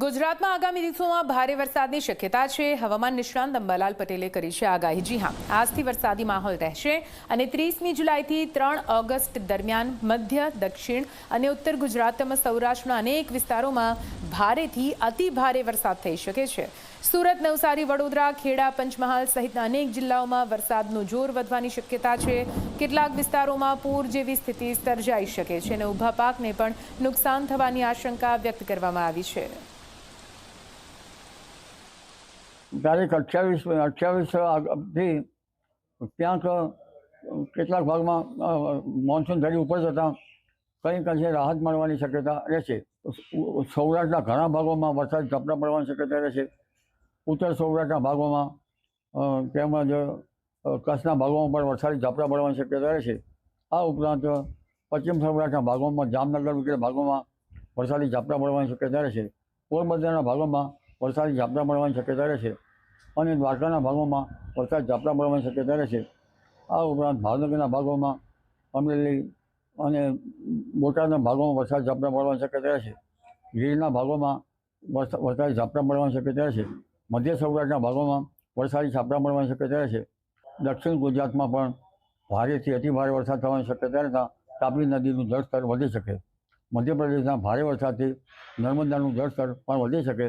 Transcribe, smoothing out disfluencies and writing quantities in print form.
ગુજરાતમાં આગામી દિવસોમાં ભારે વરસાદની શક્યતા છે। હવામાન નિષ્ણાંત અંબાલાલ પટેલે કરી છે આગાહી। જી હા, આજથી વરસાદી માહોલ રહેશે અને 30મી જુલાઈથી 3 ઓગસ્ટ દરમિયાન મધ્ય, દક્ષિણ અને ઉત્તર ગુજરાત તેમજ સૌરાષ્ટ્રના અનેક વિસ્તારોમાં ભારેથી અતિ ભારે વરસાદ થઈ શકે છે। સુરત, નવસારી, વડોદરા, ખેડા, પંચમહાલ સહિતના અનેક જિલ્લાઓમાં વરસાદનું જોર વધવાની શક્યતા છે। કેટલાક વિસ્તારોમાં પૂર જેવી સ્થિતિ સર્જાઈ શકે છે અને ઊભા પાકને પણ નુકસાન થવાની આશંકા વ્યક્ત કરવામાં આવી છે। તારીખ 28થી ક્યાંક કેટલાક ભાગમાં મોન્સૂન ધરી ઉપર જતાં કંઈક અંશે રાહત મળવાની શક્યતા રહેશે। સૌરાષ્ટ્રના ઘણા ભાગોમાં વરસાદ ઝાપટા પડવાની શક્યતા રહેશે। ઉત્તર સૌરાષ્ટ્રના ભાગોમાં તેમજ કચ્છના ભાગોમાં પણ વરસાદી ઝાપટા પડવાની શક્યતા રહેશે। આ ઉપરાંત પશ્ચિમ સૌરાષ્ટ્રના ભાગોમાં જામનગર વગેરે ભાગોમાં વરસાદી ઝાપટા પડવાની શક્યતા રહેશે। પોરબંદરના ભાગોમાં વરસાદી ઝાપટા પડવાની શક્યતા રહેશે અને દ્વારકાના ભાગોમાં વરસાદ ઝાપટા પડવાની શક્યતા રહેશે। આ ઉપરાંત ભાવનગરના ભાગોમાં, અમરેલી અને બોટાદના ભાગોમાં વરસાદ ઝાપટા પડવાની શક્યતા રહેશે। ગીરના ભાગોમાં વરસાદી ઝાપટા પડવાની શક્યતા રહેશે। મધ્ય સૌરાષ્ટ્રના ભાગોમાં વરસાદી ઝાપટા પડવાની શક્યતા રહેશે। દક્ષિણ ગુજરાતમાં પણ ભારેથી અતિભારે વરસાદ થવાની શક્યતા રહેતા તાપી નદીનું જળસ્તર વધી શકે। મધ્યપ્રદેશના ભારે વરસાદથી નર્મદાનું જળસ્તર પણ વધી શકે।